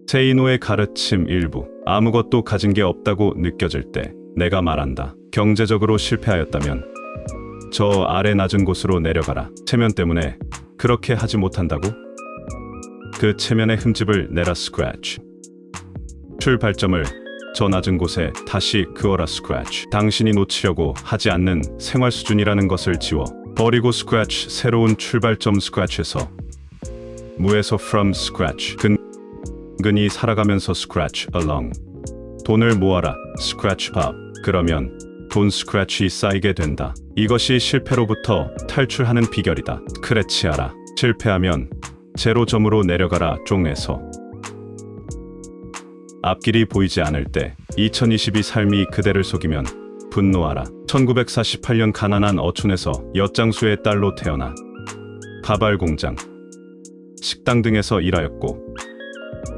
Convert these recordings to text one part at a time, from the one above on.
세이노의 가르침 일부. 아무것도 가진 게 없다고 느껴질 때 내가 말한다. 경제적으로 실패하였다면 저 아래 낮은 곳으로 내려가라. 체면 때문에 그렇게 하지 못한다고? 그 체면의 흠집을 내라 스크래치. 출발점을 저 낮은 곳에 다시 그어라 스크래치. 당신이 놓치려고 하지 않는 생활 수준이라는 것을 지워 버리고 스크래치. 새로운 출발점 스크래치에서 무에서 from scratch. 근근히 살아가면서 scratch along. 돈을 모아라 scratch 밥. 그러면 돈 스크래치 쌓이게 된다. 이것이 실패로부터 탈출하는 비결이다. 스크래치하라. 실패하면 제로점으로 내려가라. 종에서 앞길이 보이지 않을 때 2022 삶이 그대를 속이면 분노하라. 1948년 가난한 어촌에서 엿장수의 딸로 태어나 가발 공장, 식당 등에서 일하였고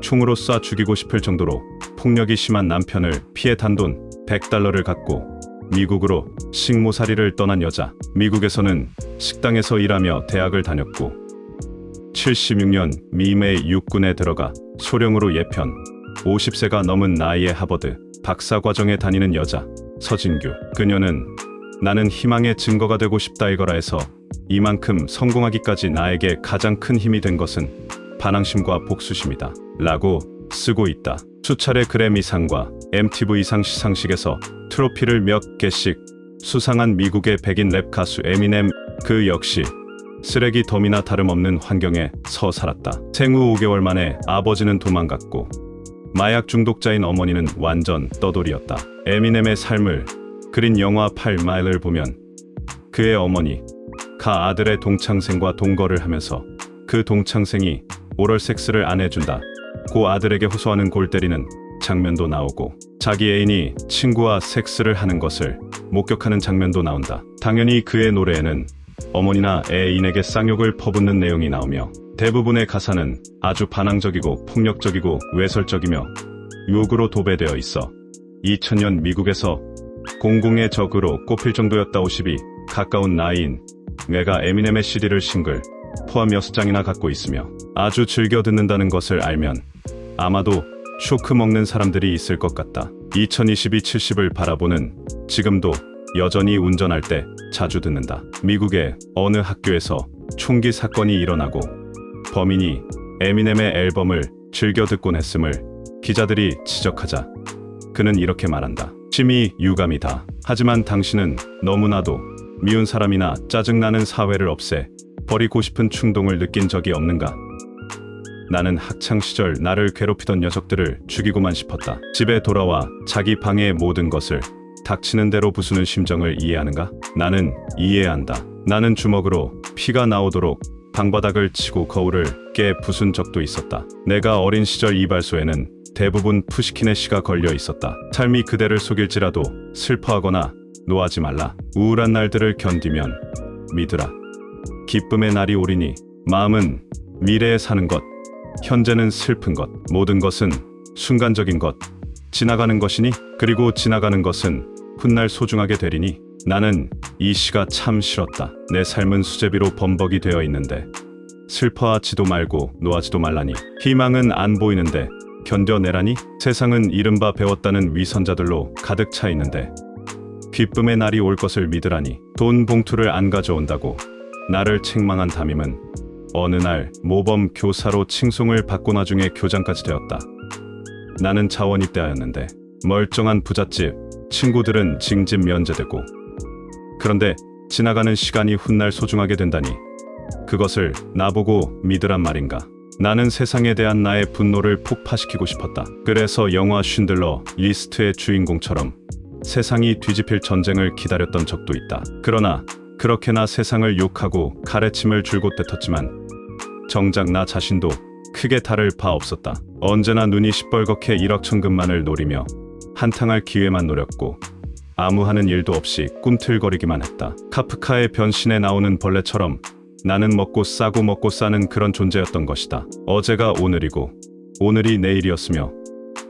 총으로 쏴 죽이고 싶을 정도로 폭력이 심한 남편을 피해 단돈 100달러를 갖고 미국으로 식모살이를 떠난 여자. 미국에서는 식당에서 일하며 대학을 다녔고 76년 미메이 육군에 들어가 소령으로 예편. 50세가 넘은 나이에 하버드 박사과정에 다니는 여자 서진규. 그녀는 나는 희망의 증거가 되고 싶다 이거라 해서 이만큼 성공하기까지 나에게 가장 큰 힘이 된 것은 반항심과 복수심이다 라고 쓰고 있다. 수차례 그래미상과 MTV상 시상식에서 트로피를 몇 개씩 수상한 미국의 백인 랩 가수 에미넴. 그 역시 쓰레기 더미나 다름없는 환경에 서 살았다. 생후 5개월 만에 아버지는 도망갔고 마약 중독자인 어머니는 완전 떠돌이였다. 에미넴의 삶을 그린 영화 8마일을 보면 그의 어머니 가 아들의 동창생과 동거를 하면서 그 동창생이 오럴 섹스를 안 해준다 고 아들에게 호소하는 골 때리는 장면도 나오고 자기 애인이 친구와 섹스를 하는 것을 목격하는 장면도 나온다. 당연히 그의 노래에는 어머니나 애인에게 쌍욕을 퍼붓는 내용이 나오며 대부분의 가사는 아주 반항적이고 폭력적이고 외설적이며 욕으로 도배되어 있어 2000년 미국에서 공공의 적으로 꼽힐 정도였다. 50이 가까운 나이인 내가 에미넴의 CD를 싱글 포함 6장이나 갖고 있으며 아주 즐겨 듣는다는 것을 알면 아마도 쇼크 먹는 사람들이 있을 것 같다. 2022 70을 바라보는 지금도 여전히 운전할 때 자주 듣는다. 미국의 어느 학교에서 총기 사건이 일어나고 범인이 에미넴의 앨범을 즐겨 듣곤 했음을 기자들이 지적하자 그는 이렇게 말한다. 심히 유감이다. 하지만 당신은 너무나도 미운 사람이나 짜증나는 사회를 없애 버리고 싶은 충동을 느낀 적이 없는가? 나는 학창시절 나를 괴롭히던 녀석들을 죽이고만 싶었다. 집에 돌아와 자기 방해의 모든 것을 닥치는 대로 부수는 심정을 이해하는가? 나는 이해한다. 나는 주먹으로 피가 나오도록 방바닥을 치고 거울을 깨 부순 적도 있었다. 내가 어린 시절 이발소에는 대부분 푸시킨의 시가 걸려 있었다. 삶이 그대를 속일지라도 슬퍼하거나 노하지 말라. 우울한 날들을 견디면 믿으라. 기쁨의 날이 오리니. 마음은 미래에 사는 것, 현재는 슬픈 것, 모든 것은 순간적인 것, 지나가는 것이니. 그리고 지나가는 것은 훗날 소중하게 되리니. 나는 이 시가 참 싫었다. 내 삶은 수제비로 범벅이 되어 있는데 슬퍼하지도 말고 노하지도 말라니. 희망은 안 보이는데 견뎌내라니. 세상은 이른바 배웠다는 위선자들로 가득 차 있는데 기쁨의 날이 올 것을 믿으라니. 돈 봉투를 안 가져온다고 나를 책망한 담임은 어느 날 모범 교사로 칭송을 받고 나중에 교장까지 되었다. 나는 자원 입대하였는데 멀쩡한 부잣집 친구들은 징집 면제되고 그런데 지나가는 시간이 훗날 소중하게 된다니. 그것을 나보고 믿으란 말인가? 나는 세상에 대한 나의 분노를 폭파시키고 싶었다. 그래서 영화 쉰들러 리스트의 주인공처럼 세상이 뒤집힐 전쟁을 기다렸던 적도 있다. 그러나 그렇게나 세상을 욕하고 가래침을 줄곧 뱉었지만 정작 나 자신도 크게 다를 바 없었다. 언제나 눈이 시뻘겋게 일확천금만을 노리며 한탕할 기회만 노렸고 아무 하는 일도 없이 꿈틀거리기만 했다. 카프카의 변신에 나오는 벌레처럼 나는 먹고 싸고 먹고 싸는 그런 존재였던 것이다. 어제가 오늘이고 오늘이 내일이었으며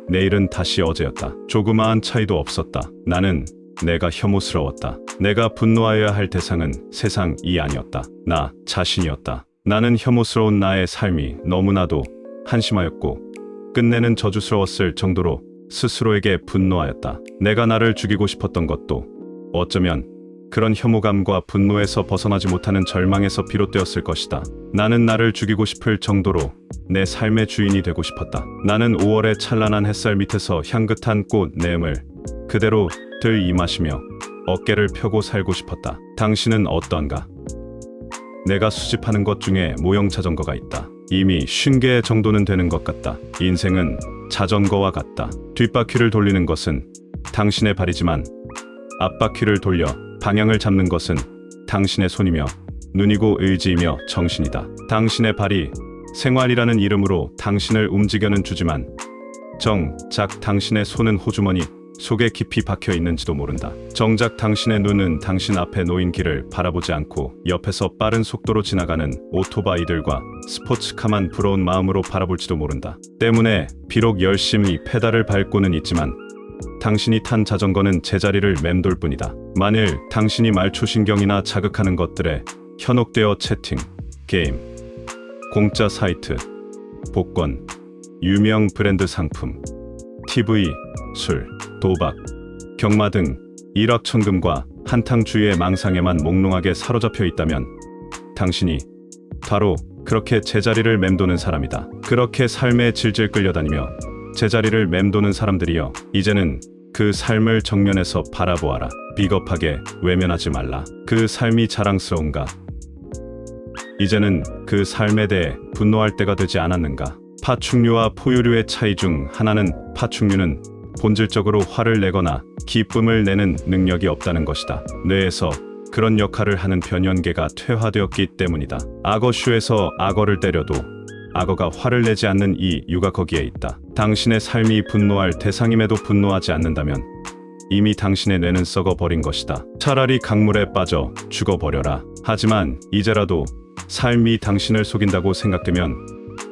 내일은 다시 어제였다. 조그마한 차이도 없었다. 나는 내가 혐오스러웠다. 내가 분노하여야 할 대상은 세상이 아니었다. 나 자신이었다. 나는 혐오스러운 나의 삶이 너무나도 한심하였고 끝내는 저주스러웠을 정도로 스스로에게 분노하였다. 내가 나를 죽이고 싶었던 것도 어쩌면 그런 혐오감과 분노에서 벗어나지 못하는 절망에서 비롯되었을 것이다. 나는 나를 죽이고 싶을 정도로 내 삶의 주인이 되고 싶었다. 나는 5월의 찬란한 햇살 밑에서 향긋한 꽃 내음을 그대로 들이마시며 어깨를 펴고 살고 싶었다. 당신은 어떤가? 내가 수집하는 것 중에 모형 자전거가 있다. 이미 50개 정도는 되는 것 같다. 인생은 자전거와 같다. 뒷바퀴를 돌리는 것은 당신의 발이지만 앞바퀴를 돌려 방향을 잡는 것은 당신의 손이며 눈이고 의지이며 정신이다. 당신의 발이 생활이라는 이름으로 당신을 움직여는 주지만 정작 당신의 손은 호주머니 속에 깊이 박혀 있는지도 모른다. 정작 당신의 눈은 당신 앞에 놓인 길을 바라보지 않고 옆에서 빠른 속도로 지나가는 오토바이들과 스포츠카만 부러운 마음으로 바라볼지도 모른다. 때문에 비록 열심히 페달을 밟고는 있지만 당신이 탄 자전거는 제자리를 맴돌 뿐이다. 만일 당신이 말초신경이나 자극하는 것들에 현혹되어 채팅, 게임, 공짜 사이트, 복권, 유명 브랜드 상품, TV, 술, 도박, 경마 등 일확천금과 한탕주의의 망상에만 몽롱하게 사로잡혀 있다면 당신이 바로 그렇게 제자리를 맴도는 사람이다. 그렇게 삶에 질질 끌려다니며 제자리를 맴도는 사람들이여, 이제는 그 삶을 정면에서 바라보아라. 비겁하게 외면하지 말라. 그 삶이 자랑스러운가? 이제는 그 삶에 대해 분노할 때가 되지 않았는가? 파충류와 포유류의 차이 중 하나는 파충류는 본질적으로 화를 내거나 기쁨을 내는 능력이 없다는 것이다. 뇌에서 그런 역할을 하는 변연계가 퇴화되었기 때문이다. 악어쇼에서 악어를 때려도 악어가 화를 내지 않는 이유가 거기에 있다. 당신의 삶이 분노할 대상임에도 분노하지 않는다면 이미 당신의 뇌는 썩어버린 것이다. 차라리 강물에 빠져 죽어버려라. 하지만 이제라도 삶이 당신을 속인다고 생각되면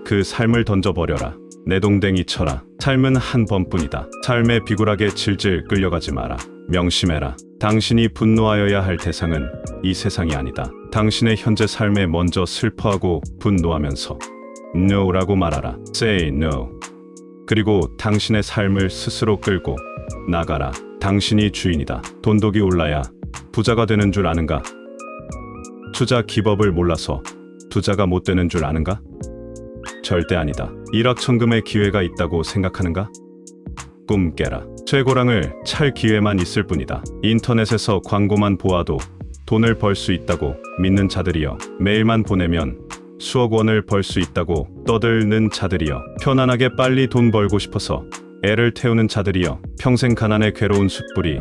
그 삶을 던져버려라. 내동댕이 쳐라. 삶은 한 번뿐이다. 삶에 비굴하게 질질 끌려가지 마라. 명심해라. 당신이 분노하여야 할 대상은 이 세상이 아니다. 당신의 현재 삶에 먼저 슬퍼하고 분노하면서 NO라고 말하라. Say no. 그리고 당신의 삶을 스스로 끌고 나가라. 당신이 주인이다. 돈독이 올라야 부자가 되는 줄 아는가? 투자 기법을 몰라서 부자가 못 되는 줄 아는가? 절대 아니다. 일확천금의 기회가 있다고 생각하는가? 꿈 깨라. 최고랑을 찰 기회만 있을 뿐이다. 인터넷에서 광고만 보아도 돈을 벌 수 있다고 믿는 자들이여, 메일만 보내면 수억 원을 벌 수 있다고 떠드는 자들이여, 편안하게 빨리 돈 벌고 싶어서 애를 태우는 자들이여, 평생 가난의 괴로운 숯불이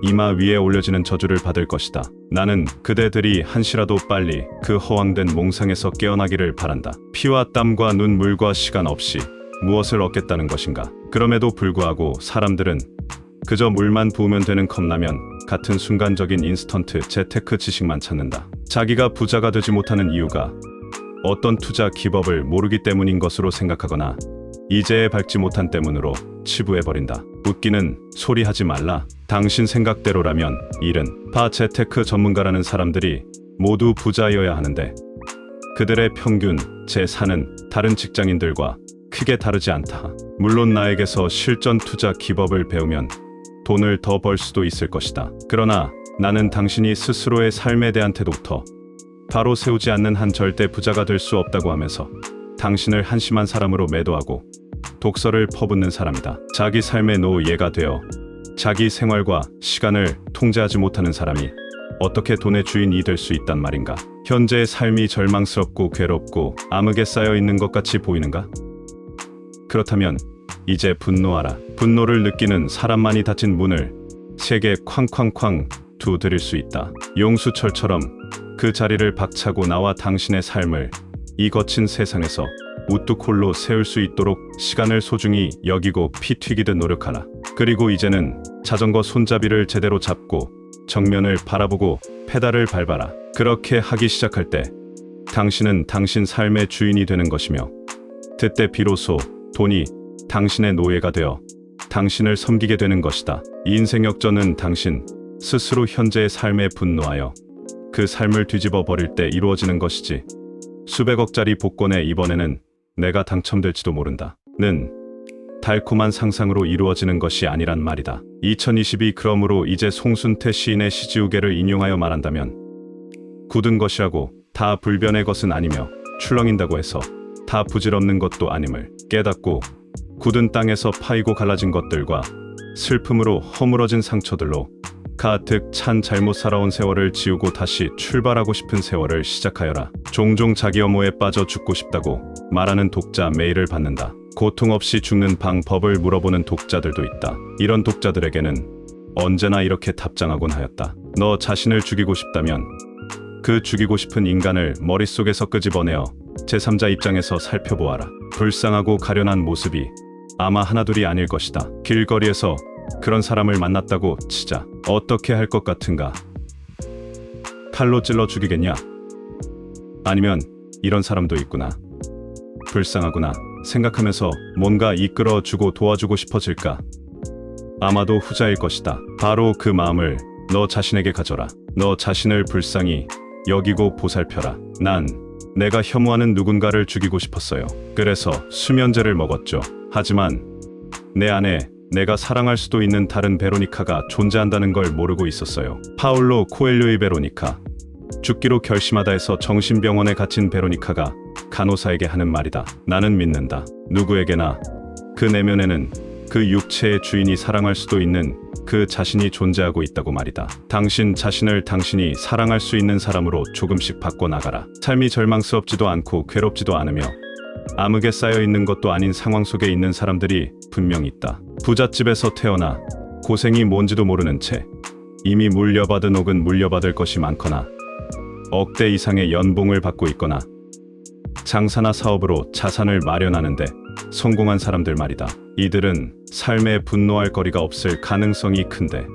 이마 위에 올려지는 저주를 받을 것이다. 나는 그대들이 한시라도 빨리 그 허황된 몽상에서 깨어나기를 바란다. 피와 땀과 눈물과 시간 없이 무엇을 얻겠다는 것인가? 그럼에도 불구하고 사람들은 그저 물만 부으면 되는 컵라면 같은 순간적인 인스턴트 재테크 지식만 찾는다. 자기가 부자가 되지 못하는 이유가 어떤 투자 기법을 모르기 때문인 것으로 생각하거나 이제에 밟지 못한 때문으로 치부해버린다. 웃기는 소리 하지 말라. 당신 생각대로라면 일은 파 재테크 전문가라는 사람들이 모두 부자여야 하는데 그들의 평균 재산은 다른 직장인들과 크게 다르지 않다. 물론 나에게서 실전 투자 기법을 배우면 돈을 더 벌 수도 있을 것이다. 그러나 나는 당신이 스스로의 삶에 대한 태도부터 바로 세우지 않는 한 절대 부자가 될 수 없다고 하면서 당신을 한심한 사람으로 매도하고 독서를 퍼붓는 사람이다. 자기 삶의 노예가 되어 자기 생활과 시간을 통제하지 못하는 사람이 어떻게 돈의 주인이 될 수 있단 말인가? 현재의 삶이 절망스럽고 괴롭고 암흑에 쌓여 있는 것 같이 보이는가? 그렇다면 이제 분노하라. 분노를 느끼는 사람만이 닫힌 문을 세게 쾅쾅쾅 두드릴 수 있다. 용수철처럼 그 자리를 박차고 나와 당신의 삶을 이 거친 세상에서 우뚝 홀로 세울 수 있도록 시간을 소중히 여기고 피 튀기듯 노력하라. 그리고 이제는 자전거 손잡이를 제대로 잡고 정면을 바라보고 페달을 밟아라. 그렇게 하기 시작할 때 당신은 당신 삶의 주인이 되는 것이며 그때 비로소 돈이 당신의 노예가 되어 당신을 섬기게 되는 것이다. 인생 역전은 당신 스스로 현재의 삶에 분노하여 그 삶을 뒤집어 버릴 때 이루어지는 것이지, 수백억짜리 복권에 이번에는 내가 당첨될지도 모른다 는 달콤한 상상으로 이루어지는 것이 아니란 말이다. 2022 그러므로 이제 송순태 시인의 시지우개를 인용하여 말한다면 굳은 것이라고 다 불변의 것은 아니며 출렁인다고 해서 다 부질없는 것도 아님을 깨닫고 굳은 땅에서 파이고 갈라진 것들과 슬픔으로 허물어진 상처들로 가득 찬 잘못 살아온 세월을 지우고 다시 출발하고 싶은 세월을 시작하여라. 종종 자기 엄호에 빠져 죽고 싶다고 말하는 독자 메일을 받는다. 고통 없이 죽는 방법을 물어보는 독자들도 있다. 이런 독자들에게는 언제나 이렇게 답장하곤 하였다. 너 자신을 죽이고 싶다면 그 죽이고 싶은 인간을 머릿속에서 끄집어내어 제3자 입장에서 살펴보아라. 불쌍하고 가련한 모습이 아마 하나둘이 아닐 것이다. 길거리에서 그런 사람을 만났다고 치자. 어떻게 할 것 같은가? 칼로 찔러 죽이겠냐? 아니면 이런 사람도 있구나. 불쌍하구나 생각하면서 뭔가 이끌어주고 도와주고 싶어질까? 아마도 후자일 것이다. 바로 그 마음을 너 자신에게 가져라. 너 자신을 불쌍히 여기고 보살펴라. 난 내가 혐오하는 누군가를 죽이고 싶었어요. 그래서 수면제를 먹었죠. 하지만 내 안에 내가 사랑할 수도 있는 다른 베로니카가 존재한다는 걸 모르고 있었어요. 파울로 코엘료의 베로니카. 죽기로 결심하다 해서 정신병원에 갇힌 베로니카가 간호사에게 하는 말이다. 나는 믿는다. 누구에게나 그 내면에는 그 육체의 주인이 사랑할 수도 있는 그 자신이 존재하고 있다고 말이다. 당신 자신을 당신이 사랑할 수 있는 사람으로 조금씩 바꿔나가라. 삶이 절망스럽지도 않고 괴롭지도 않으며 암흑에 쌓여있는 것도 아닌 상황 속에 있는 사람들이 분명 있다. 부잣집에서 태어나 고생이 뭔지도 모르는 채 이미 물려받은 혹은 물려받을 것이 많거나 억대 이상의 연봉을 받고 있거나 장사나 사업으로 자산을 마련하는데 성공한 사람들 말이다. 이들은 삶에 분노할 거리가 없을 가능성이 큰데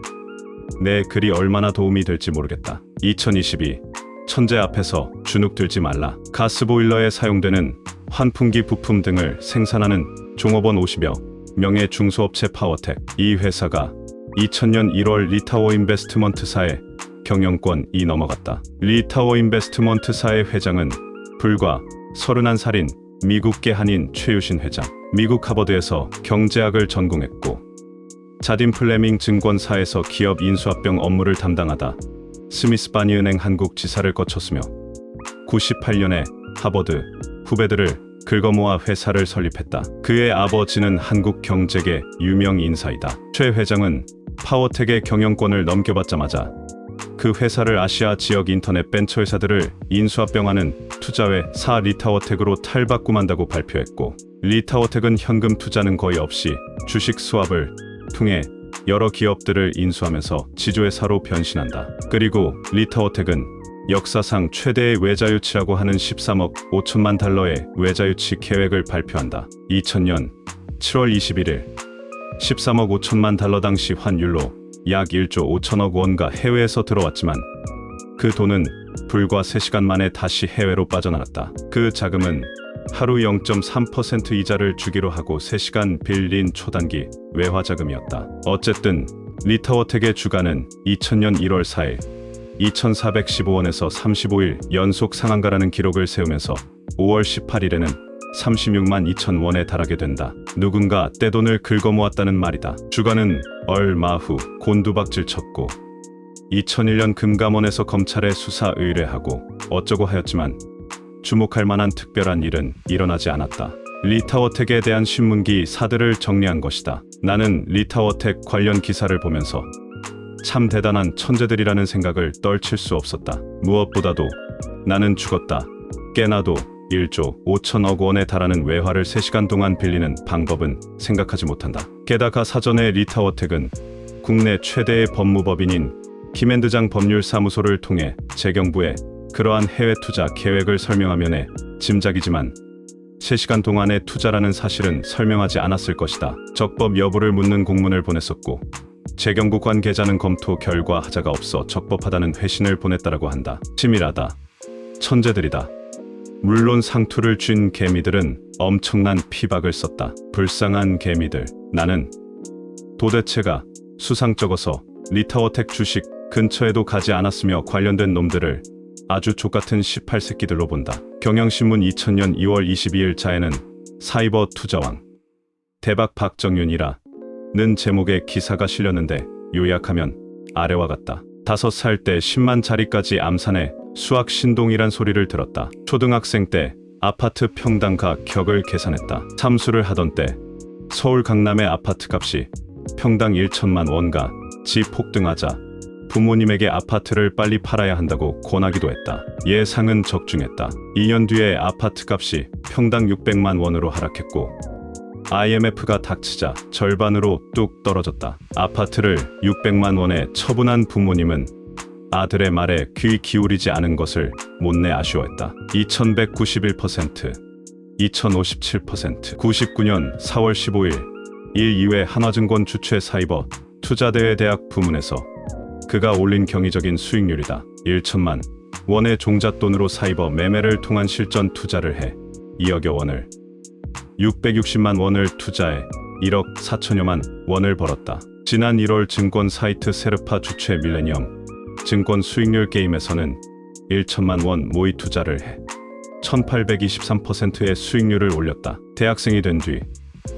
내 글이 얼마나 도움이 될지 모르겠다. 2022 천재 앞에서 주눅 들지 말라. 가스보일러에 사용되는 환풍기 부품 등을 생산하는 종업원 50여 명의 중소업체 파워텍. 이 회사가 2000년 1월 리타워 인베스트먼트사의 경영권이 넘어갔다. 리타워 인베스트먼트사의 회장은 불과 31살인 미국계 한인 최유신 회장. 미국 하버드에서 경제학을 전공했고 자딘 플레밍 증권사에서 기업 인수합병 업무를 담당하다 스미스 바니 은행 한국 지사를 거쳤으며 98년에 하버드 후배들을 긁어모아 회사를 설립했다. 그의 아버지는 한국 경제계 유명 인사이다. 최 회장은 파워텍의 경영권을 넘겨받자마자 그 회사를 아시아 지역 인터넷 벤처 회사들을 인수합병하는 투자회사 리타워텍으로 탈바꿈한다고 발표했고 리타워텍은 현금 투자는 거의 없이 주식 수합을 통해 여러 기업들을 인수하면서 지주회사로 변신한다. 그리고 리타워텍은 역사상 최대의 외자유치라고 하는 13억 5천만 달러의 외자유치 계획을 발표한다. 2000년 7월 21일 13억 5천만 달러 당시 환율로 약 1조 5천억 원가 해외에서 들어왔지만 그 돈은 불과 3시간 만에 다시 해외로 빠져나갔다. 그 자금은 하루 0.3% 이자를 주기로 하고 3시간 빌린 초단기 외화자금이었다. 어쨌든 리타워텍의 주가는 2000년 1월 4일 2,415원에서 35일 연속 상한가라는 기록을 세우면서 5월 18일에는 36만 2천 원에 달하게 된다. 누군가 떼돈을 긁어모았다는 말이다. 주가는 얼마 후 곤두박질 쳤고 2001년 금감원에서 검찰에 수사 의뢰하고 어쩌고 하였지만 주목할 만한 특별한 일은 일어나지 않았다. 리타워텍에 대한 신문기 사들을 정리한 것이다. 나는 리타워텍 관련 기사를 보면서 참 대단한 천재들이라는 생각을 떨칠 수 없었다. 무엇보다도 나는 죽었다. 깨나도 1조 5천억 원에 달하는 외화를 3시간 동안 빌리는 방법은 생각하지 못한다. 게다가 사전에 리타워텍은 국내 최대의 법무법인인 김앤드장 법률사무소를 통해 재경부에 그러한 해외 투자 계획을 설명하면 해 짐작이지만 3시간 동안의 투자라는 사실은 설명하지 않았을 것이다. 적법 여부를 묻는 공문을 보냈었고 재경부 관계자는 검토 결과 하자가 없어 적법하다는 회신을 보냈다라고 한다. 치밀하다. 천재들이다. 물론 상투를 쥔 개미들은 엄청난 피박을 썼다. 불쌍한 개미들. 나는 도대체가 수상쩍어서 리타워텍 주식 근처에도 가지 않았으며 관련된 놈들을 아주 족같은 18새끼들로 본다. 경향신문 2000년 2월 22일 자에는 사이버 투자왕 대박 박정윤이라는 제목의 기사가 실렸는데 요약하면 아래와 같다. 5살 때 10만짜리까지 암산해 수학 신동이란 소리를 들었다. 초등학생 때 아파트 평당 가격을 계산했다. 삼수를 하던 때 서울 강남의 아파트 값이 평당 1천만 원가 집 폭등하자 부모님에게 아파트를 빨리 팔아야 한다고 권하기도 했다. 예상은 적중했다. 2년 뒤에 아파트 값이 평당 600만 원으로 하락했고 IMF가 닥치자 절반으로 뚝 떨어졌다. 아파트를 600만 원에 처분한 부모님은 아들의 말에 귀 기울이지 않은 것을 못내 아쉬워했다. 2191%, 2057%, 99년 4월 15일 1-2회 한화증권 주최 사이버 투자대회 대학 부문에서 그가 올린 경이적인 수익률이다. 1천만 원의 종잣돈으로 사이버 매매를 통한 실전 투자를 해 2억여 원을 660만 원을 투자해 1억 4천여만 원을 벌었다. 지난 1월 증권 사이트 세르파 주최 밀레니엄 증권 수익률 게임에서는 1천만 원 모의 투자를 해 1823%의 수익률을 올렸다. 대학생이 된 뒤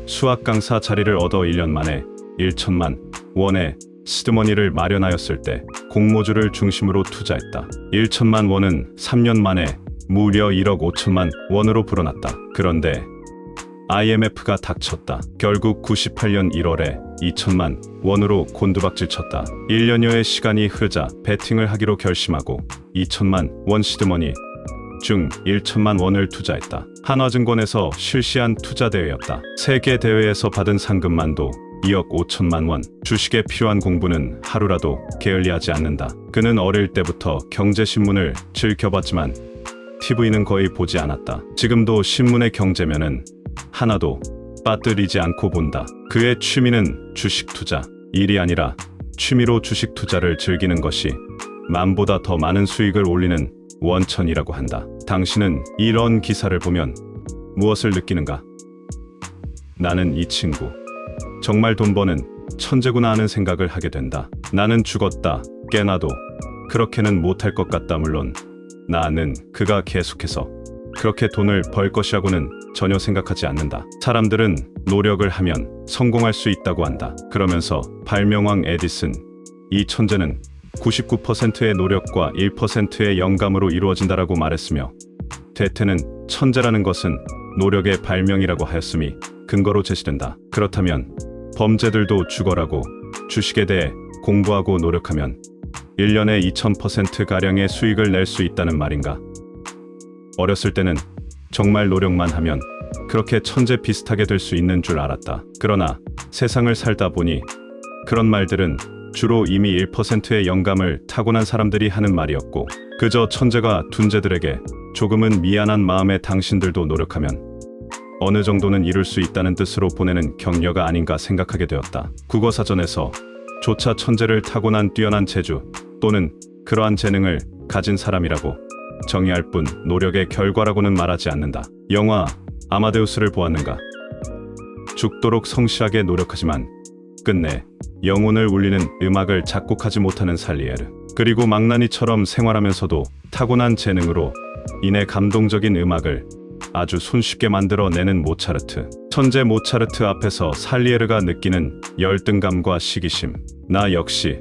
수학 강사 자리를 얻어 1년 만에 1천만 원의 시드머니를 마련하였을 때 공모주를 중심으로 투자했다. 1천만 원은 3년 만에 무려 1억 5천만 원으로 불어났다. 그런데 IMF가 닥쳤다. 결국 98년 1월에 2천만 원으로 곤두박질 쳤다. 1년여의 시간이 흐르자 베팅을 하기로 결심하고 2천만 원 시드머니 중 1천만 원을 투자했다. 한화증권에서 실시한 투자대회였다. 세계 대회에서 받은 상금만도 2억 5천만 원. 주식에 필요한 공부는 하루라도 게을리하지 않는다. 그는 어릴 때부터 경제신문을 즐겨봤지만 TV는 거의 보지 않았다. 지금도 신문의 경제면은 하나도 빠뜨리지 않고 본다. 그의 취미는 주식 투자. 일이 아니라 취미로 주식 투자를 즐기는 것이 만보다 더 많은 수익을 올리는 원천이라고 한다. 당신은 이런 기사를 보면 무엇을 느끼는가? 나는 이 친구 정말 돈 버는 천재구나 하는 생각을 하게 된다. 나는 죽었다 깨나도 그렇게는 못할 것 같다. 물론 나는 그가 계속해서 그렇게 돈을 벌 것이라고는 전혀 생각하지 않는다. 사람들은 노력을 하면 성공할 수 있다고 한다. 그러면서 발명왕 에디슨, 이 천재는 99%의 노력과 1%의 영감으로 이루어진다라고 말했으며 대퇴는 천재라는 것은 노력의 발명이라고 하였음이 근거로 제시된다. 그렇다면 범죄들도 죽어라고 주식에 대해 공부하고 노력하면 1년에 2000%가량의 수익을 낼 수 있다는 말인가? 어렸을 때는 정말 노력만 하면 그렇게 천재 비슷하게 될 수 있는 줄 알았다. 그러나 세상을 살다 보니 그런 말들은 주로 이미 1%의 영감을 타고난 사람들이 하는 말이었고 그저 천재가 둔재들에게 조금은 미안한 마음에 당신들도 노력하면 어느 정도는 이룰 수 있다는 뜻으로 보내는 격려가 아닌가 생각하게 되었다. 국어사전에서 조차 천재를 타고난 뛰어난 재주 또는 그러한 재능을 가진 사람이라고 정의할 뿐 노력의 결과라고는 말하지 않는다. 영화 아마데우스를 보았는가? 죽도록 성실하게 노력하지만 끝내 영혼을 울리는 음악을 작곡하지 못하는 살리에르, 그리고 망나니처럼 생활하면서도 타고난 재능으로 인해 감동적인 음악을 아주 손쉽게 만들어내는 모차르트. 천재 모차르트 앞에서 살리에르가 느끼는 열등감과 시기심. 나 역시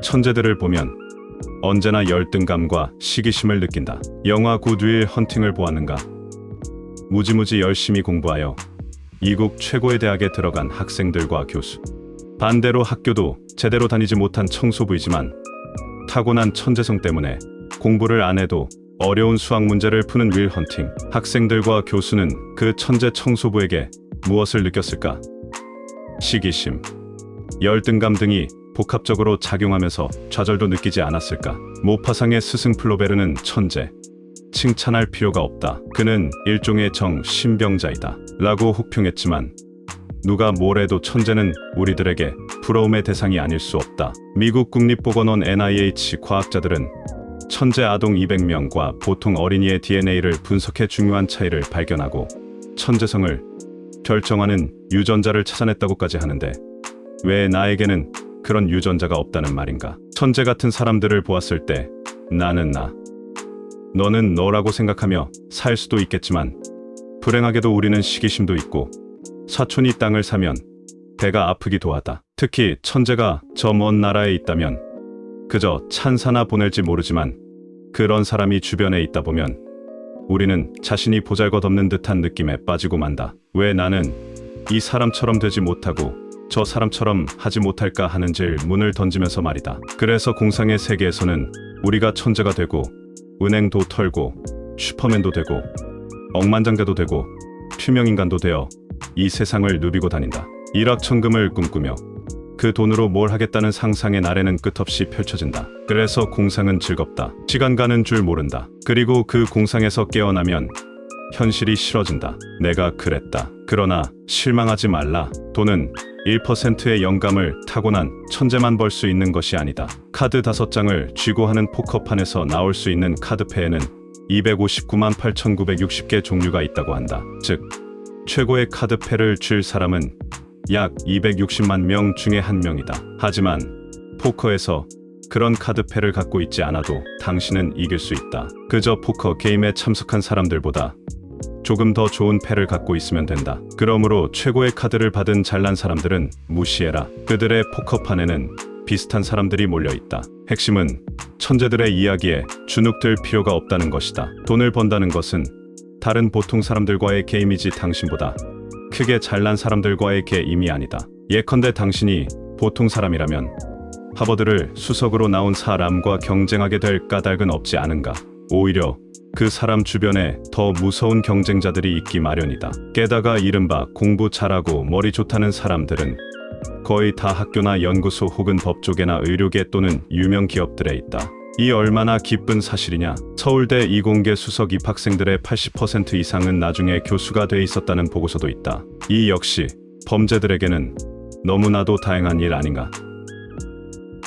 천재들을 보면 언제나 열등감과 시기심을 느낀다. 영화 굿 윌 헌팅을 보았는가? 무지무지 열심히 공부하여 이국 최고의 대학에 들어간 학생들과 교수, 반대로 학교도 제대로 다니지 못한 청소부이지만 타고난 천재성 때문에 공부를 안 해도 어려운 수학 문제를 푸는 윌 헌팅. 학생들과 교수는 그 천재 청소부에게 무엇을 느꼈을까? 시기심, 열등감 등이 복합적으로 작용하면서 좌절도 느끼지 않았을까? 모파상의 스승 플로베르는 천재, 칭찬할 필요가 없다. 그는 일종의 정신병자이다 라고 혹평했지만 누가 뭐래도 천재는 우리들에게 부러움의 대상이 아닐 수 없다. 미국 국립보건원 NIH 과학자들은 천재 아동 200명과 보통 어린이의 DNA를 분석해 중요한 차이를 발견하고 천재성을 결정하는 유전자를 찾아냈다고까지 하는데 왜 나에게는 그런 유전자가 없다는 말인가? 천재 같은 사람들을 보았을 때 나는 나, 너는 너라고 생각하며 살 수도 있겠지만 불행하게도 우리는 시기심도 있고 사촌이 땅을 사면 배가 아프기도 하다. 특히 천재가 저 먼 나라에 있다면 그저 찬사나 보낼지 모르지만 그런 사람이 주변에 있다 보면 우리는 자신이 보잘것없는 듯한 느낌에 빠지고 만다. 왜 나는 이 사람처럼 되지 못하고 저 사람처럼 하지 못할까 하는 질문을 던지면서 말이다. 그래서 공상의 세계에서는 우리가 천재가 되고 은행도 털고 슈퍼맨도 되고 억만장자도 되고 투명인간도 되어 이 세상을 누비고 다닌다. 일확천금을 꿈꾸며 그 돈으로 뭘 하겠다는 상상의 나래는 끝없이 펼쳐진다. 그래서 공상은 즐겁다. 시간 가는 줄 모른다. 그리고 그 공상에서 깨어나면 현실이 싫어진다. 내가 그랬다. 그러나 실망하지 말라. 돈은 1%의 영감을 타고난 천재만 벌 수 있는 것이 아니다. 카드 5장을 쥐고 하는 포커판에서 나올 수 있는 카드패에는 259만 8,960개 종류가 있다고 한다. 즉, 최고의 카드패를 쥘 사람은 약 260만 명 중에 한 명이다. 하지만 포커에서 그런 카드패를 갖고 있지 않아도 당신은 이길 수 있다. 그저 포커 게임에 참석한 사람들보다 조금 더 좋은 패를 갖고 있으면 된다. 그러므로 최고의 카드를 받은 잘난 사람들은 무시해라. 그들의 포커판에는 비슷한 사람들이 몰려있다. 핵심은 천재들의 이야기에 주눅들 필요가 없다는 것이다. 돈을 번다는 것은 다른 보통 사람들과의 게임이지 당신보다 크게 잘난 사람들과의 게임이 아니다. 예컨대 당신이 보통 사람이라면 하버드를 수석으로 나온 사람과 경쟁하게 될 까닭은 없지 않은가. 오히려 그 사람 주변에 더 무서운 경쟁자들이 있기 마련이다. 게다가 이른바 공부 잘하고 머리 좋다는 사람들은 거의 다 학교나 연구소 혹은 법조계나 의료계 또는 유명 기업들에 있다. 이 얼마나 기쁜 사실이냐. 서울대 이공계 수석 입학생들의 80% 이상은 나중에 교수가 돼 있었다는 보고서도 있다. 이 역시 범죄들에게는 너무나도 다행한 일 아닌가.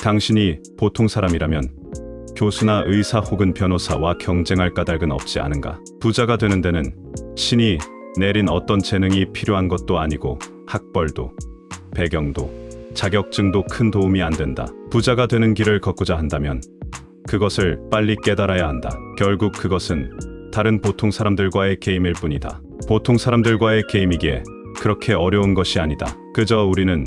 당신이 보통 사람이라면 교수나 의사 혹은 변호사와 경쟁할 까닭은 없지 않은가. 부자가 되는 데는 신이 내린 어떤 재능이 필요한 것도 아니고 학벌도 배경도 자격증도 큰 도움이 안 된다. 부자가 되는 길을 걷고자 한다면 그것을 빨리 깨달아야 한다. 결국 그것은 다른 보통 사람들과의 게임일 뿐이다. 보통 사람들과의 게임이기에 그렇게 어려운 것이 아니다. 그저 우리는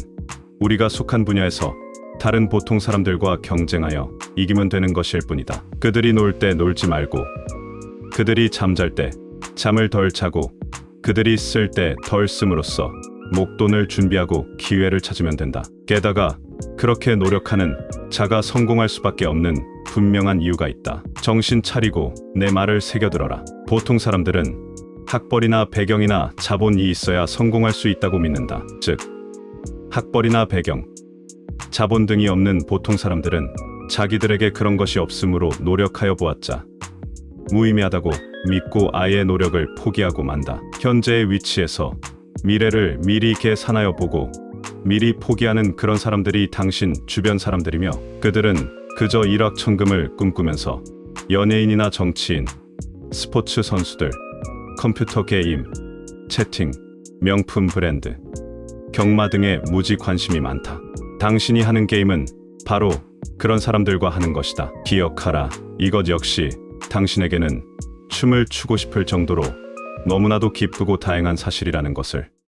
우리가 속한 분야에서 다른 보통 사람들과 경쟁하여 이기면 되는 것일 뿐이다. 그들이 놀 때 놀지 말고 그들이 잠잘 때 잠을 덜 자고 그들이 쓸 때 덜 씀으로써 목돈을 준비하고 기회를 찾으면 된다. 게다가 그렇게 노력하는 자가 성공할 수밖에 없는 분명한 이유가 있다. 정신 차리고 내 말을 새겨들어라. 보통 사람들은 학벌이나 배경이나 자본이 있어야 성공할 수 있다고 믿는다. 즉, 학벌이나 배경, 자본 등이 없는 보통 사람들은 자기들에게 그런 것이 없으므로 노력하여 보았자 무의미하다고 믿고 아예 노력을 포기하고 만다. 현재의 위치에서 미래를 미리 계산하여 보고 미리 포기하는 그런 사람들이 당신 주변 사람들이며 그들은 그저 일확천금을 꿈꾸면서 연예인이나 정치인, 스포츠 선수들, 컴퓨터 게임, 채팅, 명품 브랜드, 경마 등에 무지 관심이 많다. 당신이 하는 게임은 바로 그런 사람들과 하는 것이다. 기억하라. 이것 역시 당신에게는 춤을 추고 싶을 정도로 너무나도 기쁘고 다행한 사실이라는 것을.